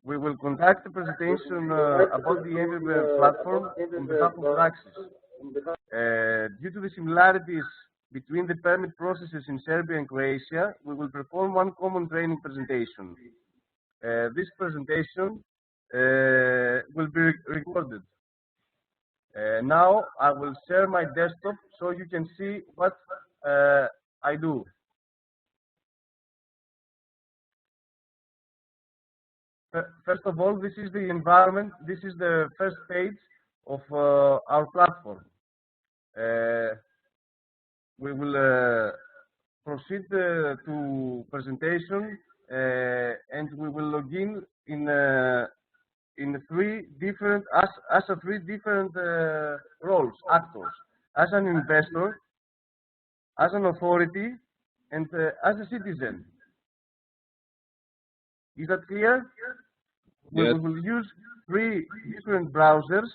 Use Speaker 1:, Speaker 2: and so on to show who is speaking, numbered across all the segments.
Speaker 1: we will conduct a presentation about the eEnviPer platform on behalf of DRAXIS. Due to the similarities between the permit processes in Serbia and Croatia, we will perform one common training presentation. This presentation will be recorded. Now I will share my desktop so you can see what I do. First of all, this is the environment. This is the first page of our platform. We will proceed to presentation, and we will log in three different three different roles, actors: as an investor, as an authority, and as a citizen. Is that clear?
Speaker 2: Yes.
Speaker 1: We will use three different browsers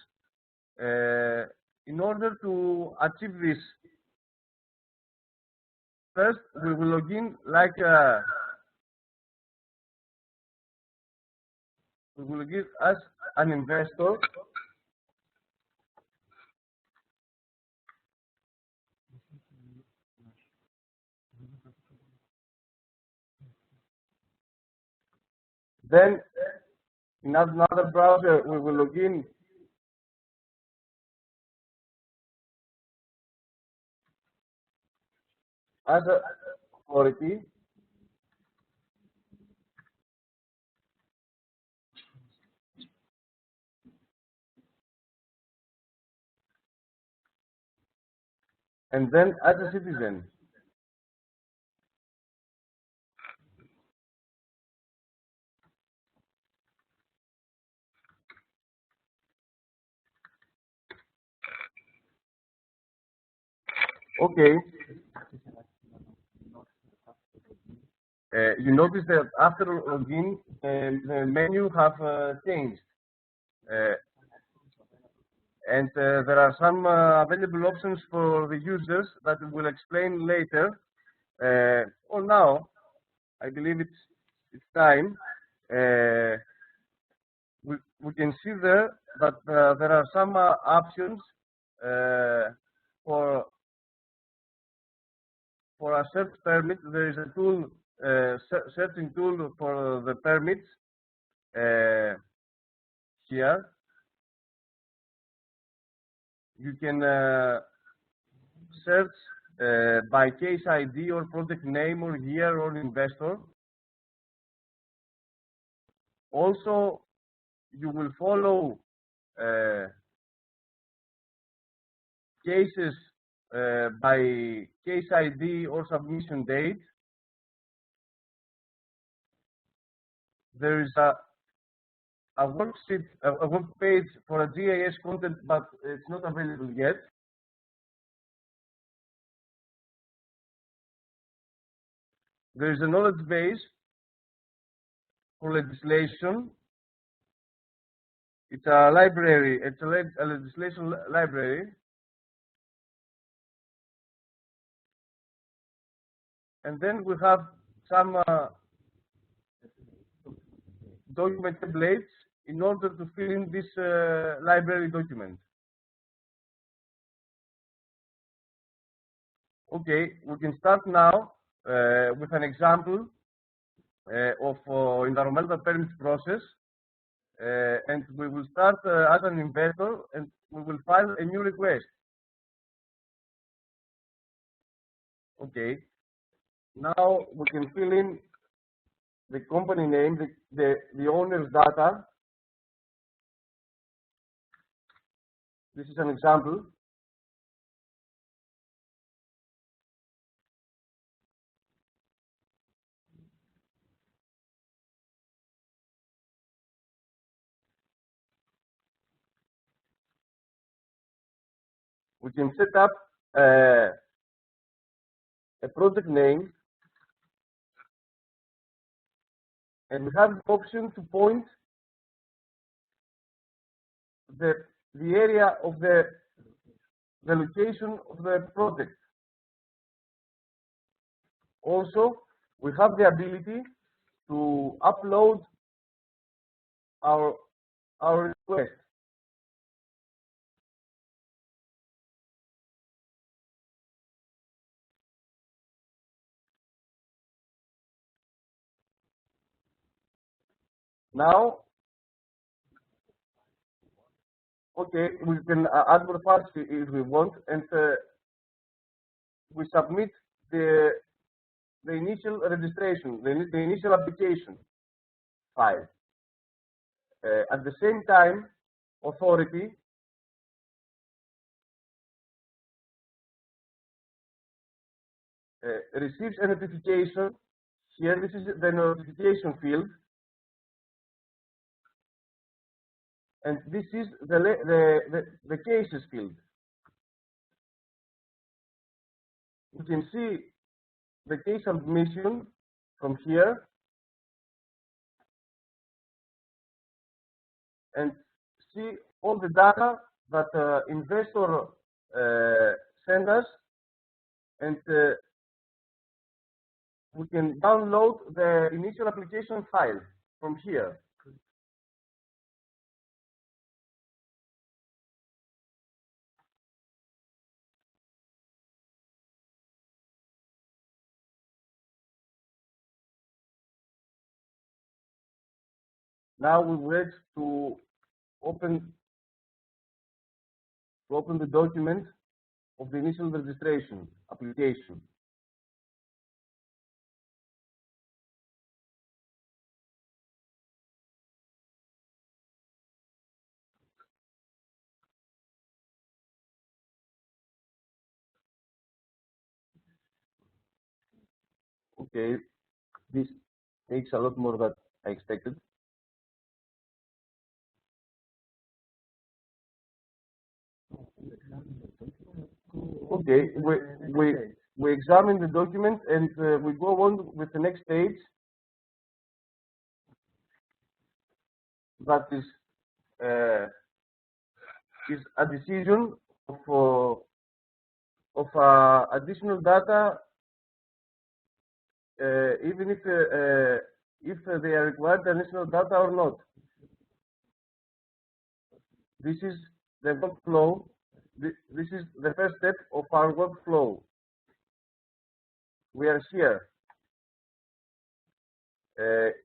Speaker 1: in order to achieve this. First, we will log in like we will log in as an investor. Then, in another browser, we will log in as an authority. And then as a citizen. Okay. You notice that after login, the menu have changed. And there are some available options for the users that we will explain later. Or now, I believe it's time. We can see there that there are some options for a search permit. There is a tool, searching tool for the permits here. You can search by case ID or project name or year or investor. Also, you will follow cases by case ID or submission date. There is a worksheet, a web page for a GIS content, but it's not available yet. There is a knowledge base for legislation. It's a library. It's a legislation library. And then we have some document templates in order to fill in this library document. Okay, we can start now with an example of environmental permit process, and we will start as an investor, and we will file a new request. Okay, now we can fill in the company name, the owner's data. This is an example. We can set up a project name, and we have the option to point the area of the location of the project. Also, we have the ability to upload our request. Now, okay, we can add more files if we want, and we submit the initial registration, the initial application file. At the same time, authority receives a notification. Here, this is the notification field, and this is the cases field. You can see the case submission from here, and see all the data that investor sent us, and we can download the initial application file from here. Now we wait to open the document of the initial registration application. Okay, this takes a lot more than I expected. Okay, we examine the document, and we go on with the next stage. That is a decision of additional data, even if they are required additional data or not. This is the workflow. This is the first step of our workflow. We are here.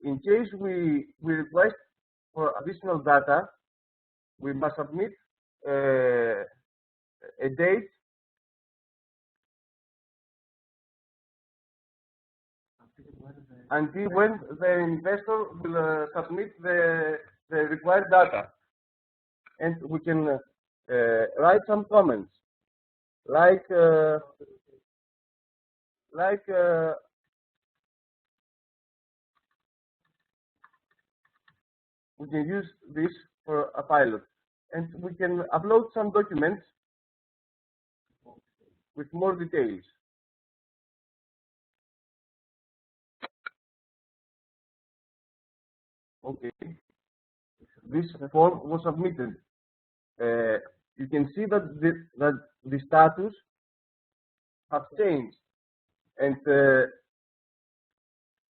Speaker 1: In case we request for additional data, we must submit a date until when the investor will submit the required data. And we can write some comments, like we can use this for a pilot, and we can upload some documents with more details. Okay, this form was submitted. You can see that the status has changed, and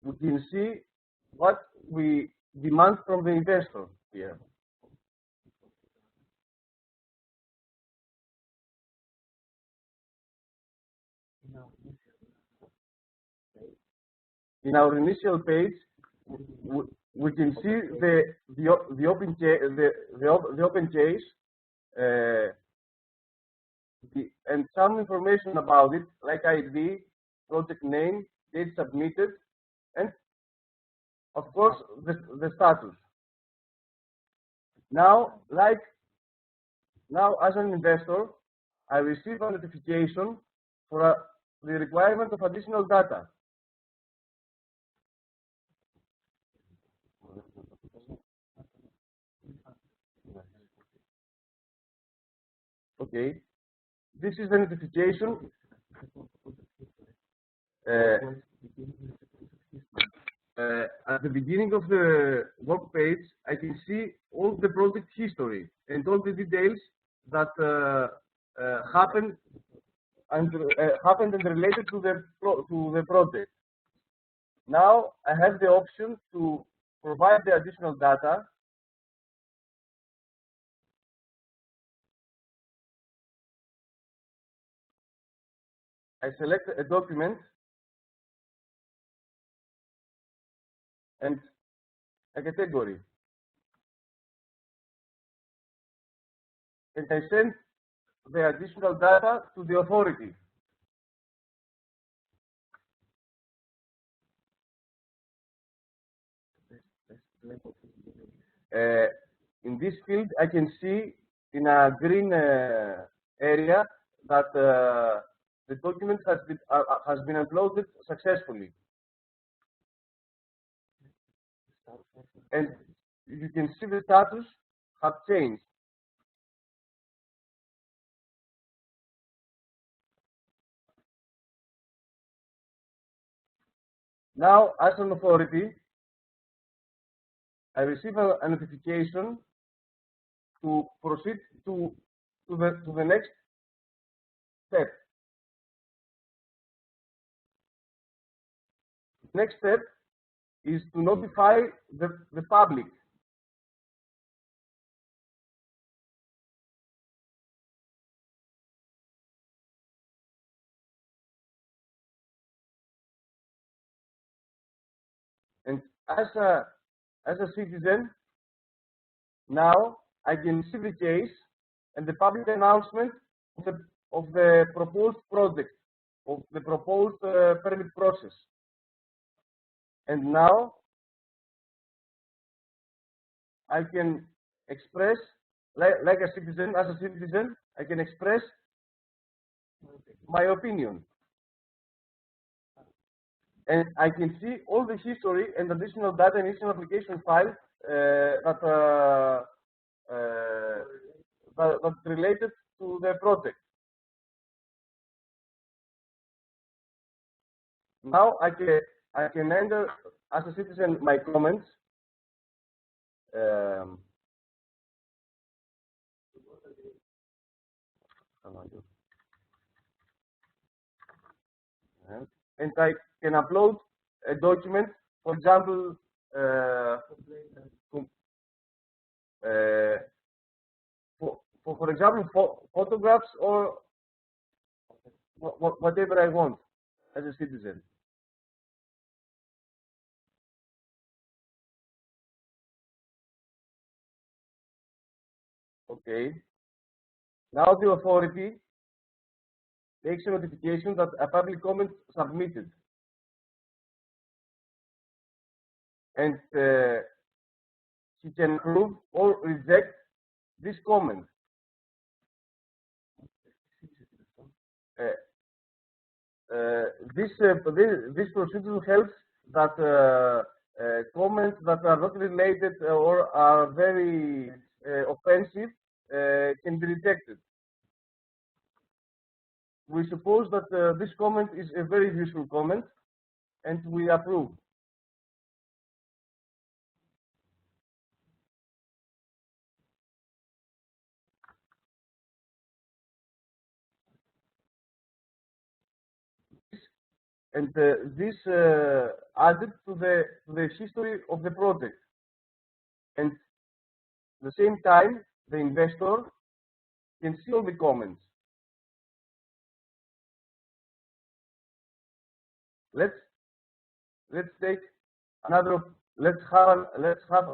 Speaker 1: we can see what we demand from the investor here. In our initial page, we can see the open case and some information about it, like ID, project name, date submitted, and of course the status. Now, as an investor, I receive a notification for the requirement of additional data. Okay, this is the notification. At the beginning of the work page, I can see all the project history and all the details that happened and related to the project. Now I have the option to provide the additional data. I select a document and a category. And I send the additional data to the authority. In this field, I can see in a green area that the document has been uploaded successfully. And you can see the status have changed. Now, as an authority, I receive a notification to proceed to the next step. Next step is to notify the public. And as a citizen, now I can see the case and the public announcement of the proposed project, of the proposed permit process. And now I can express, like a citizen, as a citizen, I can express my opinion. And I can see all the history and additional data in each application file that's related to the project. Now I can enter as a citizen my comments. And I can upload a document, for example, for example, photographs or whatever I want as a citizen. Okay. Now the authority takes a notification that a public comment submitted. And he can approve or reject this comment. This procedure helps that comments that are not related or are very offensive can be rejected. We suppose that this comment is a very useful comment, and we approve. And this added to the history of the project. And at the same time, the investor can see all the comments. Let's take another. Let's have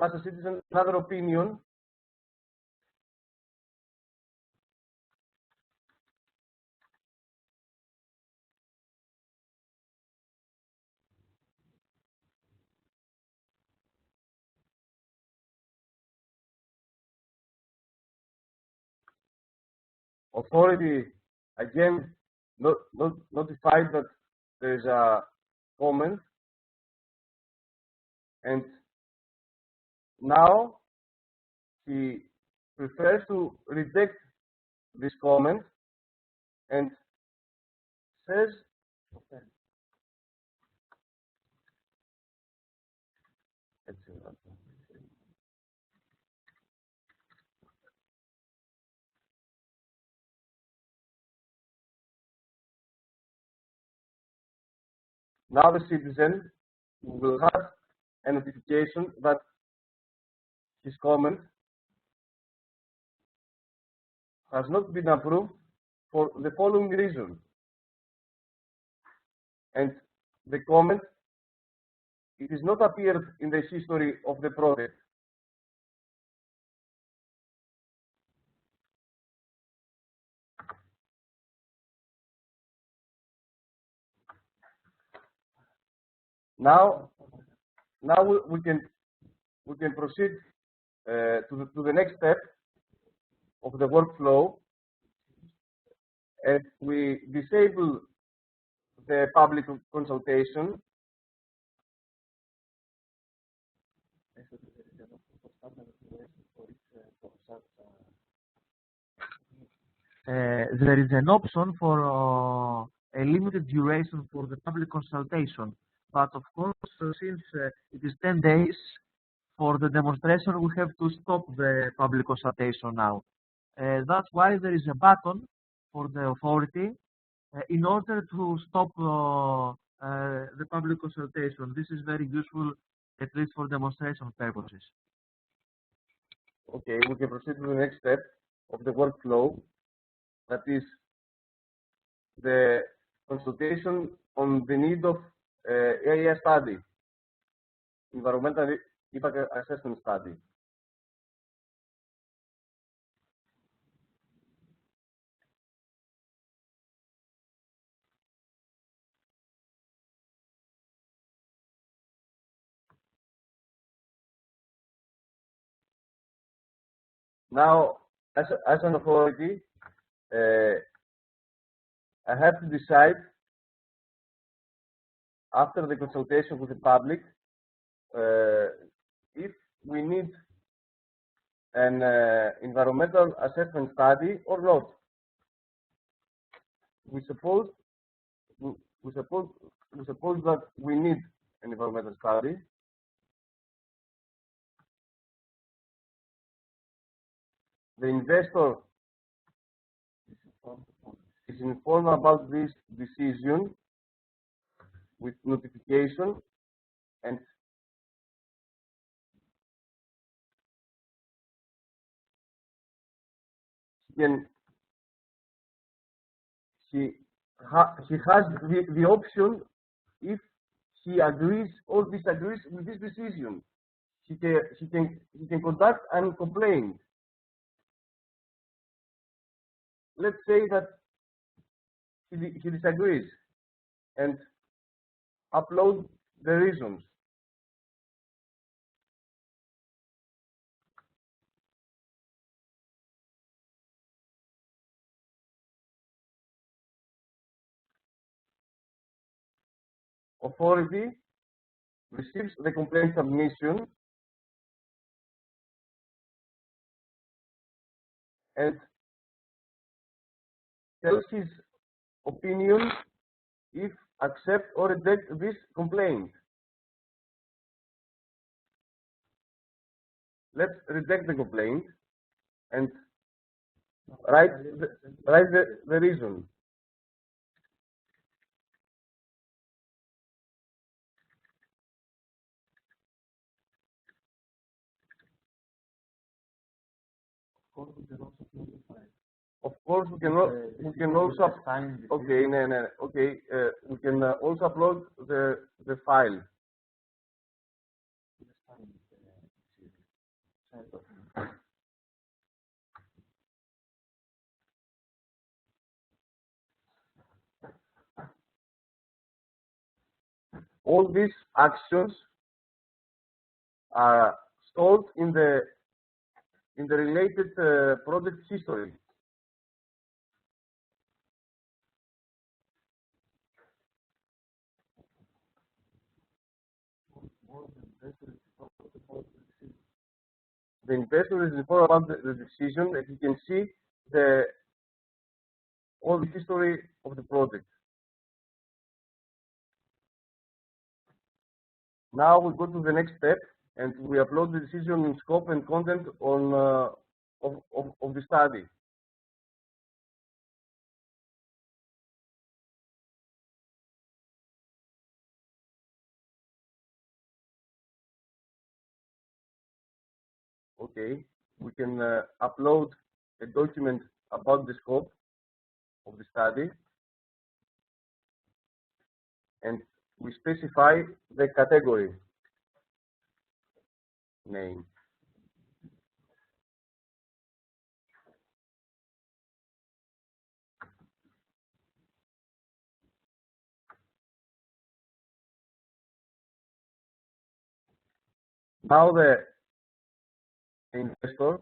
Speaker 1: as a citizen another opinion. Authority again notified that there is a comment, and now he prefers to reject this comment and says now the citizen we will have a notification that his comment has not been approved for the following reason. And the comment, it is not appeared in the history of the project. Now we can proceed to the next step of the workflow, and we disable the public consultation.
Speaker 2: There is an option for a limited duration for the public consultation, but of course, since it is 10 days for the demonstration, we have to stop the public consultation now. That's why there is a button for the authority in order to stop the public consultation. This is very useful, at least for demonstration purposes.
Speaker 1: Okay, we can proceed to the next step of the workflow. That is the consultation on the need of area study, environmental impact assessment study. Now, as an authority, I have to decide after the consultation with the public if we need an environmental assessment study or not. We suppose that we need an environmental study. The investor is informed about this decision with notification, and he has the option, if he agrees or disagrees with this decision, he can conduct and complain. Let's say that he disagrees and upload the reasons. Authority receives the complaint submission and tells his opinion if accept or reject this complaint. Let's reject the complaint and write the reason. Of course, we can also okay, okay. We can also upload the file. All these actions are stored in the related project history. The investor is informed about the decision, and he can see all the history of the project. Now we go to the next step, and we upload the decision in scope and content on of the study. Okay, we can upload a document about the scope of the study, and we specify the category name. Now the investor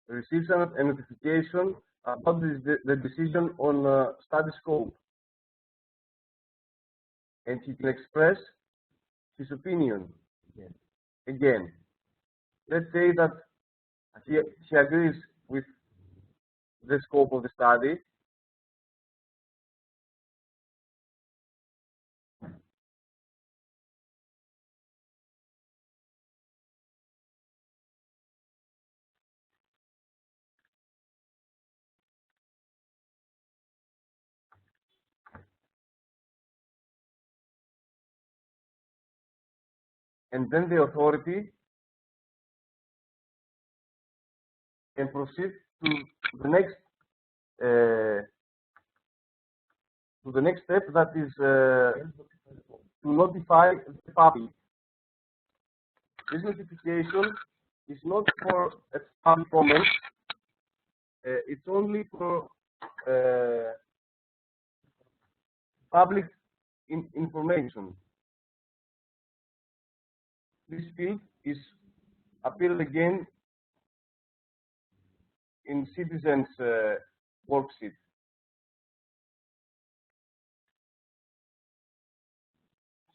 Speaker 1: receives a notification about the decision on study scope, and he can express his opinion. Again, let's say that he agrees with the scope of the study, and then the authority can proceed to the next step, that is to notify the public. This notification is not for a public comment. It's only for public information. This field is appeared again in citizens' worksheet.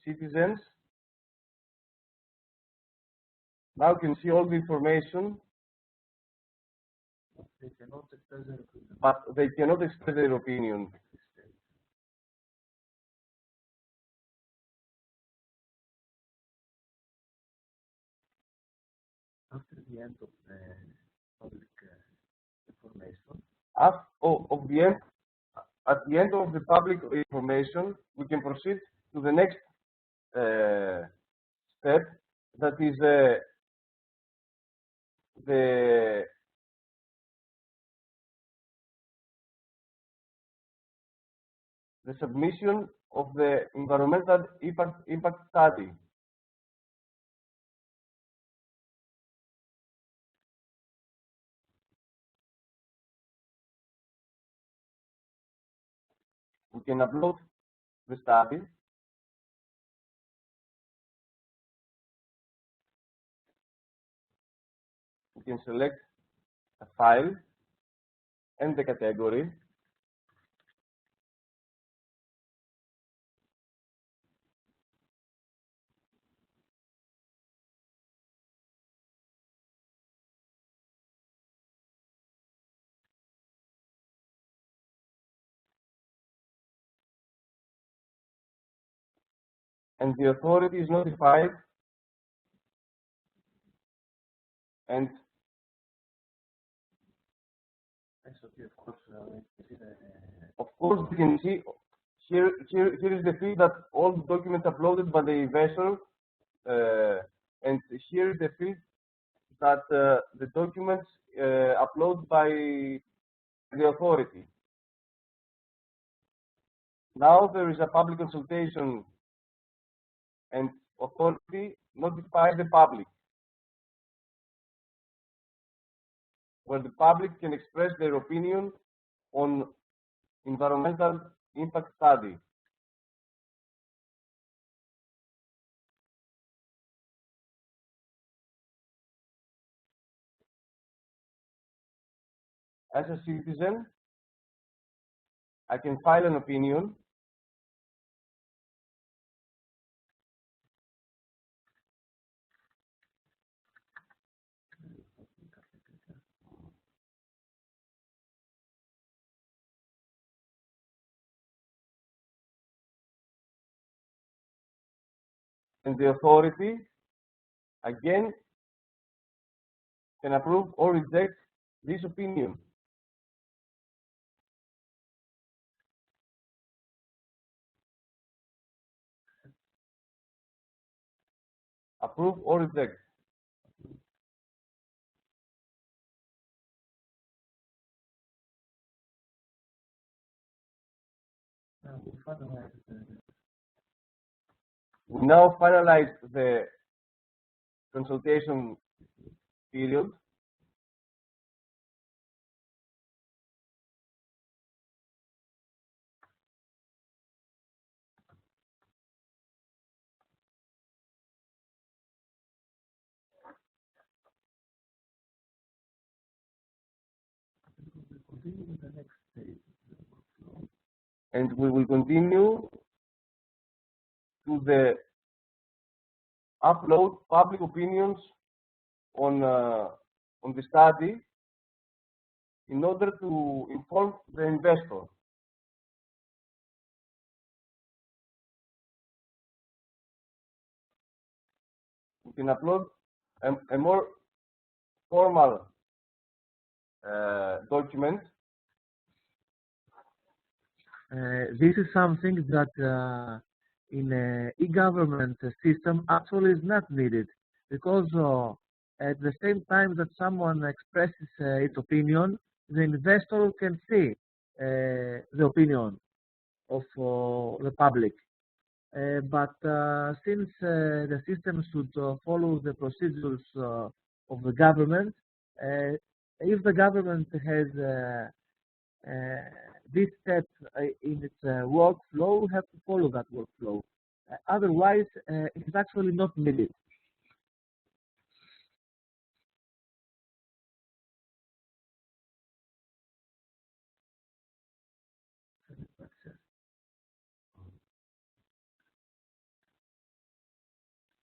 Speaker 1: Citizens now can see all the information, but they cannot express their opinion.
Speaker 2: After the end of the public information,
Speaker 1: At the end of the public information, we can proceed to the next step, that is the submission of the environmental impact study. We can upload the study. We can select a file and the category. And the authority is notified, and of course you can see here is the field that all the documents uploaded by the investor, and here is the field that the documents uploaded by the authority. Now there is a public consultation, and authority notifies the public, where the public can express their opinion on environmental impact study. As a citizen, I can file an opinion, and the authority again can approve or reject this opinion. approve or reject. We now finalize the consultation period. And we will continue to the upload public opinions on the study in order to inform the investor. We can upload a more formal document.
Speaker 2: This is something that in e-government system actually is not needed, because at the same time that someone expresses its opinion, the investor can see the opinion of the public. But since the system should follow the procedures of the government, if the government has this step in its workflow, we have to follow that workflow. Otherwise, it is actually not needed.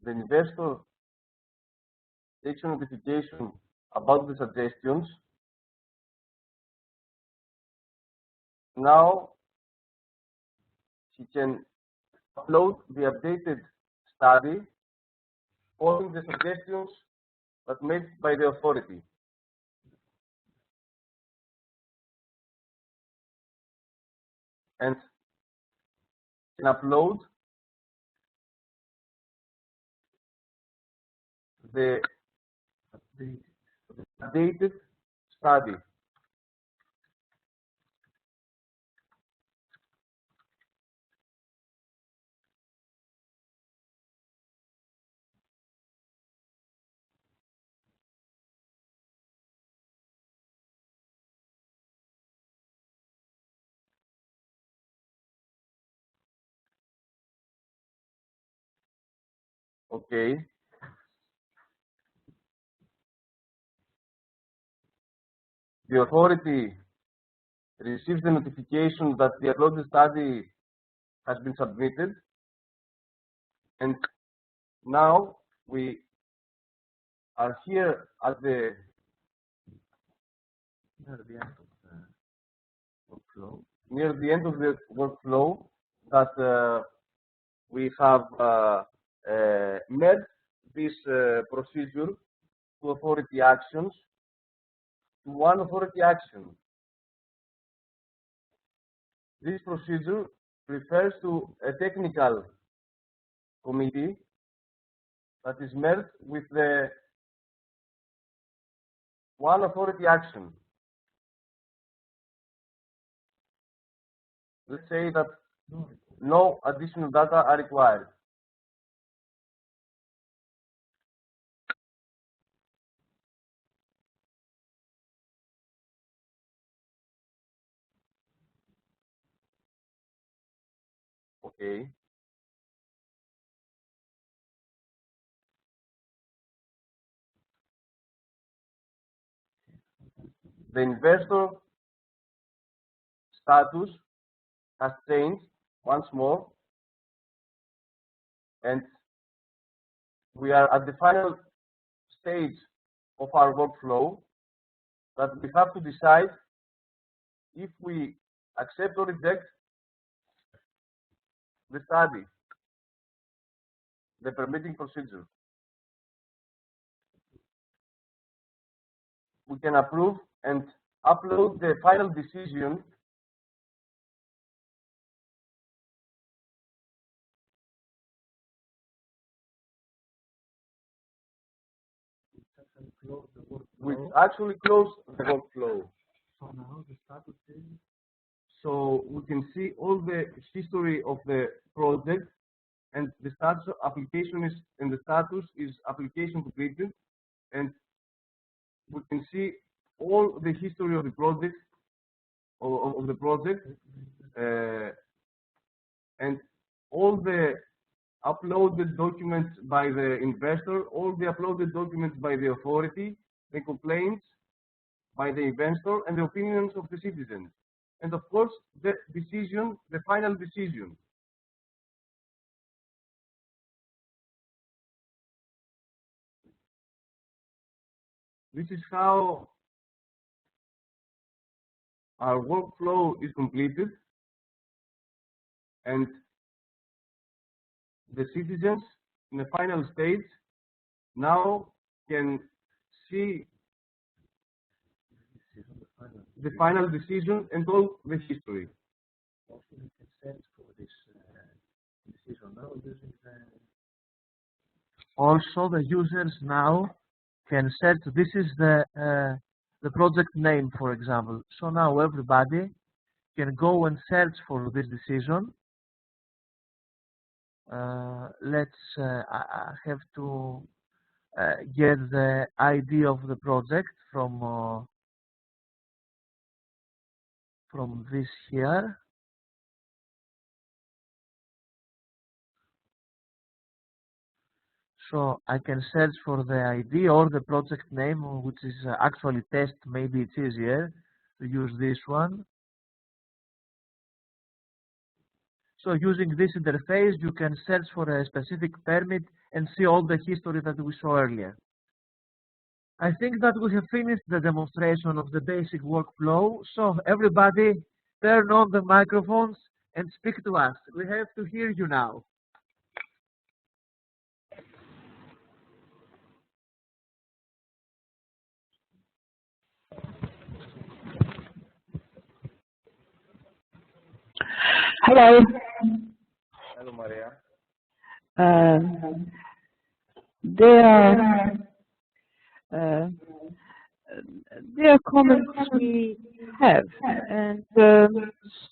Speaker 1: The investor takes a notification about the suggestions. Now he can upload the updated study following the suggestions that made by the authority. And can upload the updated study. Okay. The authority receives the notification that the uploaded study has been submitted, and now we are here at the near the end of the workflow that we have merged this procedure to authority actions to one authority action. This procedure refers to a technical committee that is merged with the one authority action. Let's say that no additional data are required. Okay. The investor status has changed once more, and we are at the final stage of our workflow that we have to decide if we accept or reject the study, the permitting procedure. We can approve and upload the final decision which actually closed the workflow.
Speaker 2: So now the status is.
Speaker 1: So we can see all the history of the project, and the status of application is, and the status is application completed, and we can see all the history of the project, and all the uploaded documents by the investor, all the uploaded documents by the authority, the complaints by the investor, and the opinions of the citizens. And of course, the decision, the final decision. This is how our workflow is completed, and the citizens in the final stage now can see the final decision and all the history.
Speaker 2: Also, we can search for this decision now using the. Also, the users now can search. This is the project name, for example. So now everybody can go and search for this decision. I have to get the ID of the project from this here. So I can search for the ID or the project name, which is actually test. Maybe it's easier to use this one. So using this interface, you can search for a specific permit and see all the history that we saw earlier. I think that we have finished the demonstration of the basic workflow. So everybody, turn on the microphones and speak to us. We have to hear you now.
Speaker 3: Hello.
Speaker 1: Hello, Maria.
Speaker 3: There are comments we have and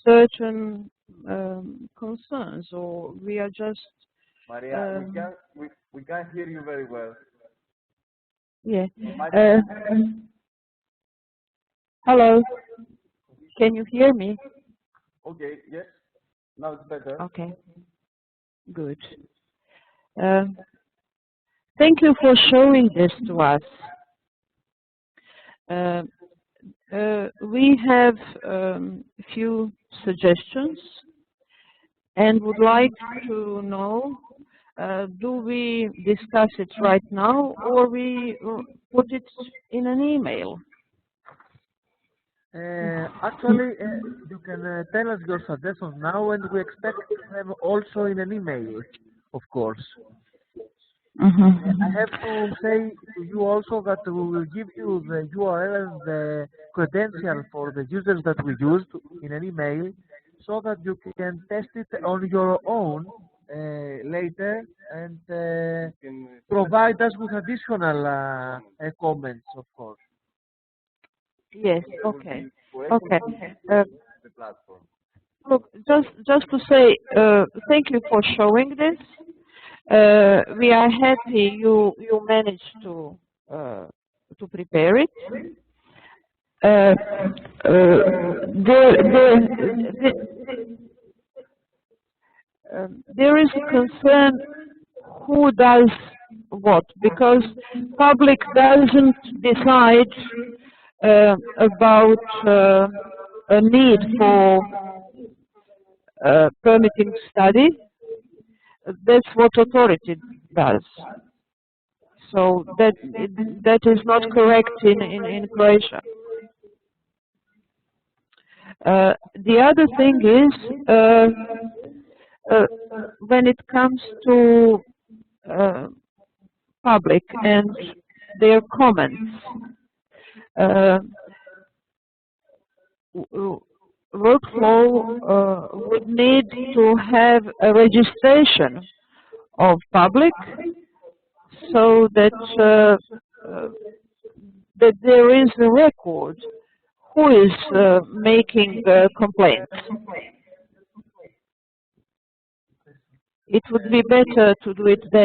Speaker 3: certain concerns, or we are just.
Speaker 1: Maria, we can't hear you very well.
Speaker 3: Yeah. Hello. Can you hear me?
Speaker 1: Okay. Yes. Now it's better.
Speaker 3: Okay. Good. Thank you for showing this to us. We have a few suggestions and would like to know, do we discuss it right now or we put it in an email?
Speaker 2: Actually, you can tell us your suggestions now, and we expect them also in an email, of course. I have to say to you also that we will give you the URL and the credential for the users that we used in an email, so that you can test it on your own later and provide us with additional comments, of course.
Speaker 3: Yes. Okay. Okay. Look, just to say, thank you for showing this. We are happy you managed to prepare it. There is a concern who does what, because public doesn't decide about a need for permitting study. That's what authority does. So that is not correct in Croatia. The other thing is, when it comes to public and their comments, workflow would need to have a registration of public, so that that there is a record who is making complaints. It would be better to do it then.